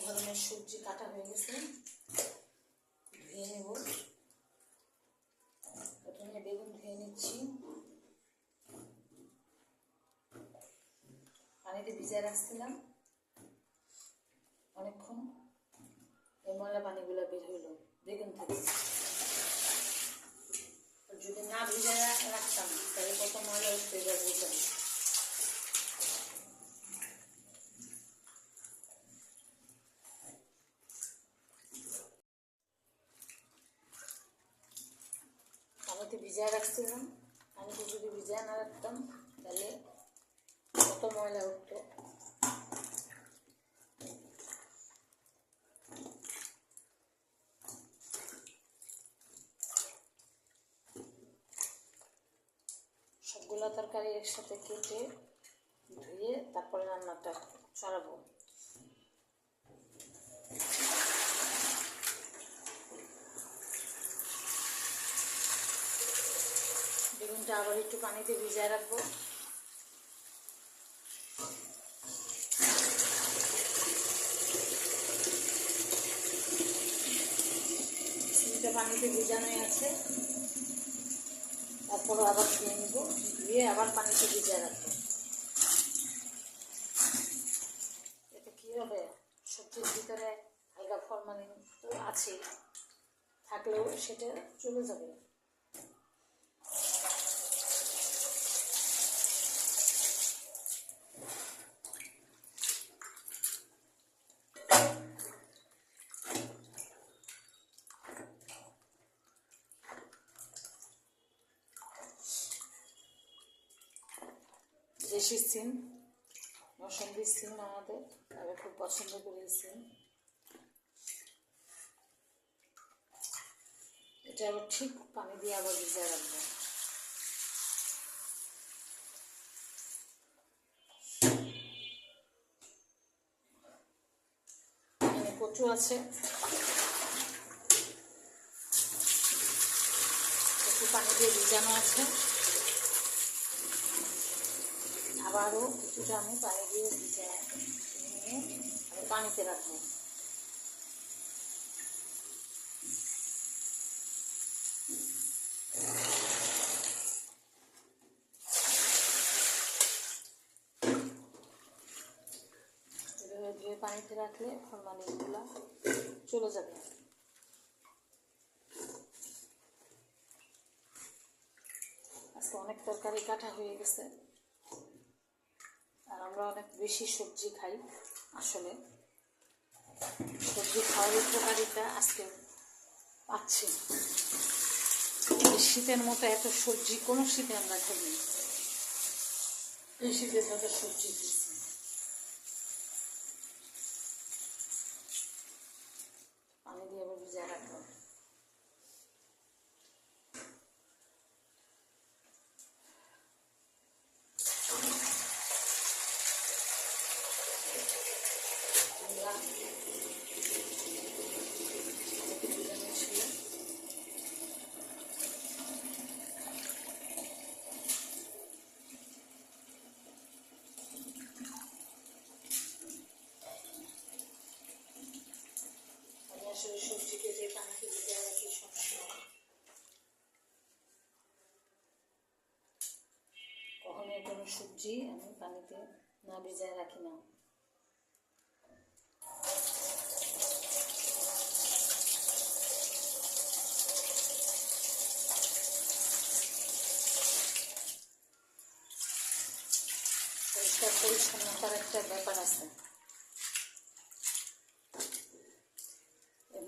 ধরনের সবজি কাটা হয়ে গেছে, ধুয়ে নেব। প্রথমে বেগুন ধুয়ে নিচ্ছি, পানিতে ভিজিয়ে রাখছিলাম অনেকক্ষণ, এই ময়লা পানিগুলো বের হইলো বেগুন থেকে। যদি না ভিজিয়ে রাখতাম তাহলে কত ময়লা উঠতে এবার বুঝতাম। পানিতে ভিজিয়ে রাখছিলাম, পানিতে যদি ভিজিয়ে না রাখতাম তাহলে কত ময়লা উঠতো। সবগুলো তরকারি একসাথে কেটে ধুয়ে তারপরে রান্নাটা চড়াবো। বেগুনটা আবার একটু পানিতে ভিজিয়ে রাখবো। সিমটা পানিতে ভিজানোই আছে, তারপরে আবার ধুয়ে নেব, ধুয়ে আবার পানিতে ভিজিয়ে রাখবো। এতে কী হবে, সবজির ভিতরে হালকা ফরমালিন তো আছে, থাকলেও সেটা চলে যাবে। দেশি সিম, মৌসুমী সিম আমাদের, আমি খুব পছন্দ করি এই সিম। এটা আবার ঠিক পানি দিয়ে আবার ভিজিয়ে রাখবো। এখানে কচু আছে, কচু পানি দিয়ে ভিজানো আছে, আবারও কিছুটা আমি পানি দিয়ে ভিজিয়ে নিয়ে আমি পানিতে রাখবো। এভাবে ধুয়ে পানিতে রাখলে ফরমালিনগুলো চলে যাবে। আজকে অনেক তরকারি কাটা হয়ে গেছে, আর আমরা অনেক বেশি সবজি খাই। আসলে সবজি খাওয়ার উপকারিতা আজকে পাচ্ছি। শীতের মতো এত সবজি কোনো শীতে আমরা খাইনি, এই শীতের মতো সবজি দিচ্ছি। পানি দিয়ে আবার ভিজিয়ে রাখবো। আসলে সবজি কেটে পানিতে ভিজিয়ে রাখি সবসময়, কখনো কোনো সবজি আমি পানিতে না ভিজিয়ে রাখি না। পরিষ্কার পরিচ্ছন্নতার একটা ব্যাপার আছে।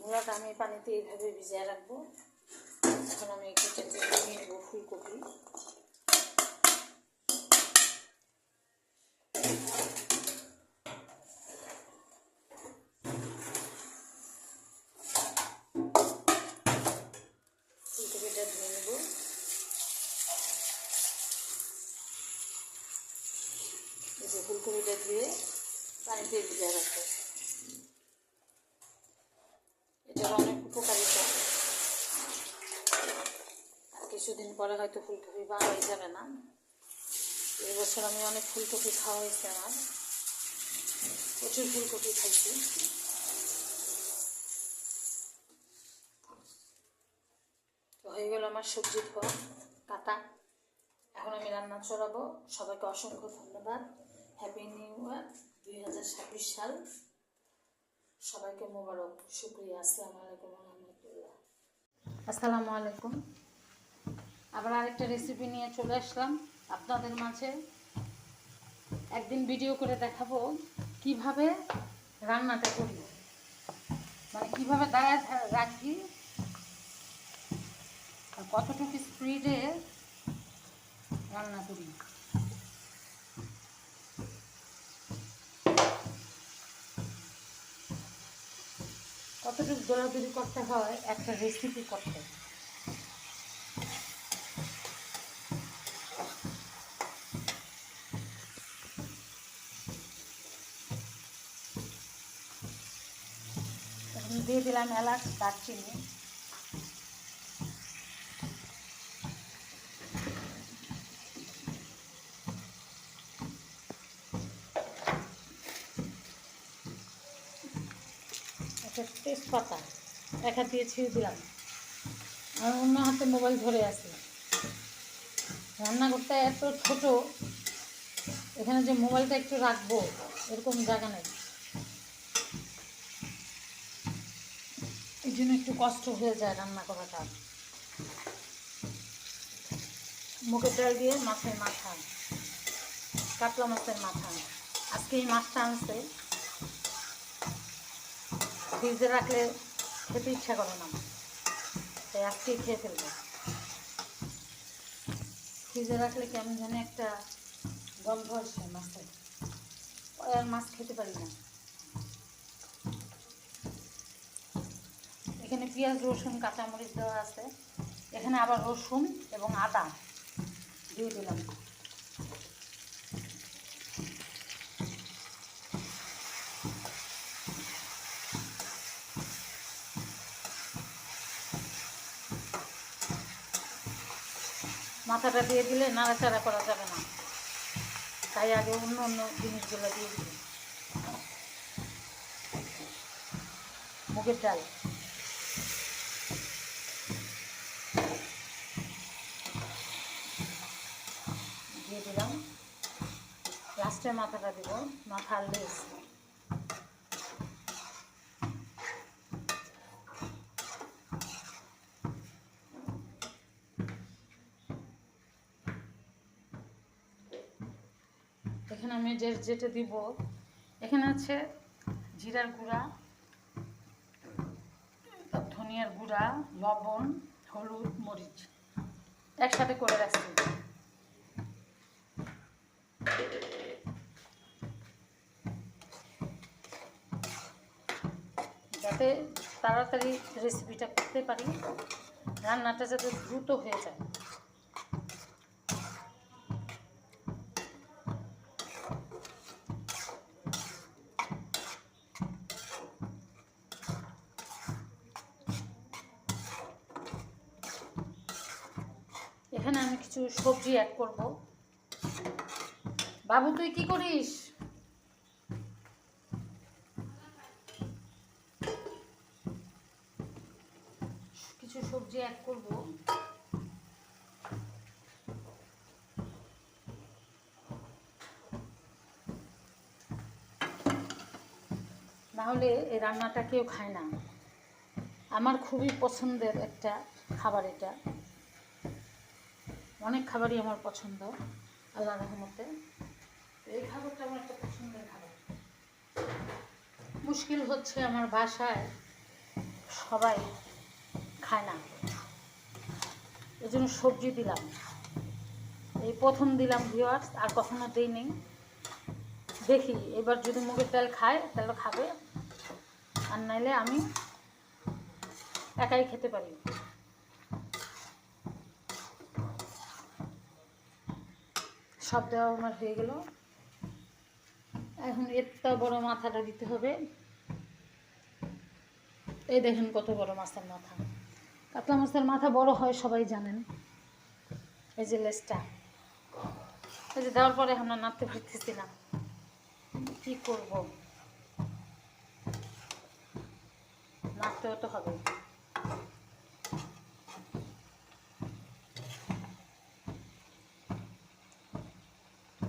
মূলাটা আমি পানিতে এইভাবে ভিজিয়ে রাখবো। এখন আমি কেটে নিয়ে নেবো ফুলকপি। ফুলকপিটা ধুয়ে নেব। এই যে ফুলকপিটা ধুয়ে পানিতে ভিজিয়ে রাখবো। এটার অনেক উপকারিতা, আর কিছুদিন পরে হয়তো ফুলকপি পাওয়াই যাবে না। এবছর আমি অনেক ফুলকপি খাওয়া হয়েছে, আমার প্রচুর ফুলকপি খাইছি। হয়ে গেল আমার সবজি ধোয়া কাটা। এখন আমি রান্না চড়াবো। সবাইকে অসংখ্য ধন্যবাদ। হ্যাপি নিউ ইয়ার 2026 সাল। সবাইকে মোবারক। শুক্রিয়া। আসসালামু আলাইকুম রহমতুল্লাহ। আসসালামু আলাইকুম। আবার আরেকটা রেসিপি নিয়ে চলে আসলাম আপনাদের মাঝে। একদিন ভিডিও করে দেখাবো কিভাবে রান্নাটা করি, মানে কীভাবে দাঁড়ায় রাখি আর কতটুকু স্পিডে রান্না করি। কতটুকু দৌড়াদৌড়ি করতে হয় একটা রেসিপি করতে। দিয়ে দিলাম এলাচ, দারচিনি, একটা তেজপাতা এক হাত দিয়ে ছিঁড়ে দিলাম। আর অন্য হাতে মোবাইল ধরে আছে। রান্নাঘরটা এত ছোট, এখানে যে মোবাইলটা একটু রাখবো এরকম জায়গা নেই, এই জন্য একটু কষ্ট হয়ে যায় রান্না করাটা। মুগের ডাল দিয়ে মাছের মাথা, কাতলা মাছের মাথা। আজকে এই মাছটা আনছে, ফ্রিজে রাখলে খেতে ইচ্ছা করে না, তাই আজকেই খেয়ে ফেলবো। ফ্রিজে রাখলে কেমন জানি একটা গন্ধ আসে মাছের, আর মাছ খেতে পারি না। এখানে পেঁয়াজ, রসুন, কাঁচামরিচ দেওয়া আছে। এখানে আবার রসুন এবং আদা দিয়ে দিলাম। মাথাটা দিয়ে দিলে নাড়াচাড়া করা যাবে না, তাই আগে অন্য অন্য জিনিসগুলো দিয়ে দিল। মুগের ডাল দিয়ে দিলাম। লাস্টে মাথাটা দিব, মাথার লেজ। এখানে আমি যেটা দিব, এখানে আছে জিরার গুঁড়া, ধনিয়ার গুঁড়া, লবণ, হলুদ, মরিচ একসাথে করে রাখছি, যাতে তাড়াতাড়ি রেসিপিটা করতে পারি, রান্নাটা যাতে দ্রুত হয়ে যায়। এখানে আমি কিছু সবজি অ্যাড করব। বাবু তুই কি করিস? কিছু সবজি অ্যাড করব। নাহলে এই রান্নাটা কেউ খায় না। আমার খুবই পছন্দের একটা খাবার এটা, অনেক খাবারই আমার পছন্দ আল্লাহর রহমতে। এই খাবারটা আমার একটা পছন্দের খাবার। মুশকিল হচ্ছে আমার বাসায় সবাই খায় না, এই জন্য সবজি দিলাম। এই প্রথম দিলাম ভিউয়ার্স, আর কখনো দিইনি। দেখি এবার যদি মুগের ডাল খায় তাহলে খাবে, আর নাইলে আমি একাই খেতে পারি। সব দেওয়া আমার হয়ে গেল। এখন এতটা বড় মাথাটা দিতে হবে। এই দেখেন কত বড় মাছের মাথা। কাতলা মাছের মাথা বড় হয় সবাই জানেন। এই যে লেজটা, এই যে দেওয়ার পরে আমরা নাড়তে পারতেছি না, কি করব, নাড়তেও তো হবে।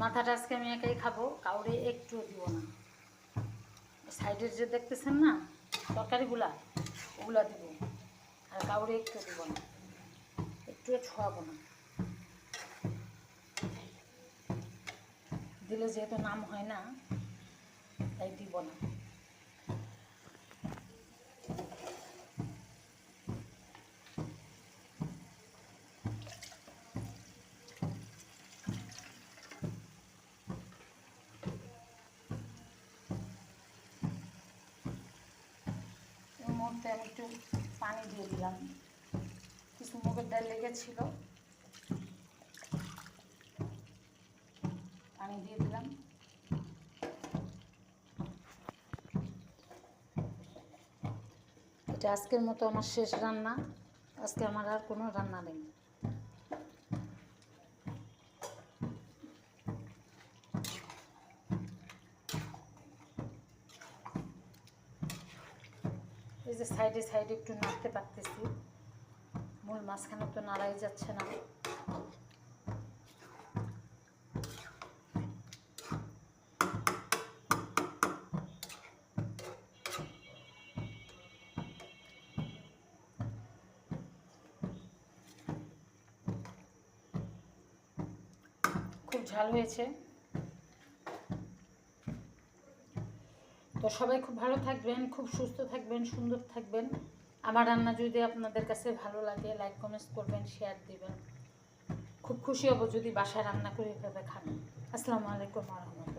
মাথাটা আজকে আমি একাই খাবো, কাউরে একটুও দিব না। সাইডের যে দেখতেছেন না তরকারিগুলা, ওগুলা দিব, আর কাউরে একটু দিব না, একটুও ছোঁয়াবো না। দিলে যেহেতু নাম হয় না তাই দিব না। এই মুহূর্তে আমি একটু পানি দিয়ে দিলাম, কিছু মুগের ডাল লেগেছিল, পানি দিয়ে দিলাম। এটা আজকের মতো আমার শেষ রান্না, আজকে আমার আর কোনো রান্না নেই। এই যে সাইডে সাইডে একটু নাড়তে পারতেছি, মূল মাঝখানে তো নাড়াই যাচ্ছে না। খুব ঝাল হয়েছে। তো সবাই খুব ভালো থাকবেন, খুব সুস্থ থাকবেন, সুন্দর থাকবেন। আমার রান্না যদি আপনাদের কাছে ভালো লাগে লাইক কমেন্টস করবেন, শেয়ার দিবেন। খুব খুশি হব যদি বাসায় রান্না করে এভাবে খান। আসসালামু আলাইকুম ওয়া রাহমাতুল্লাহ।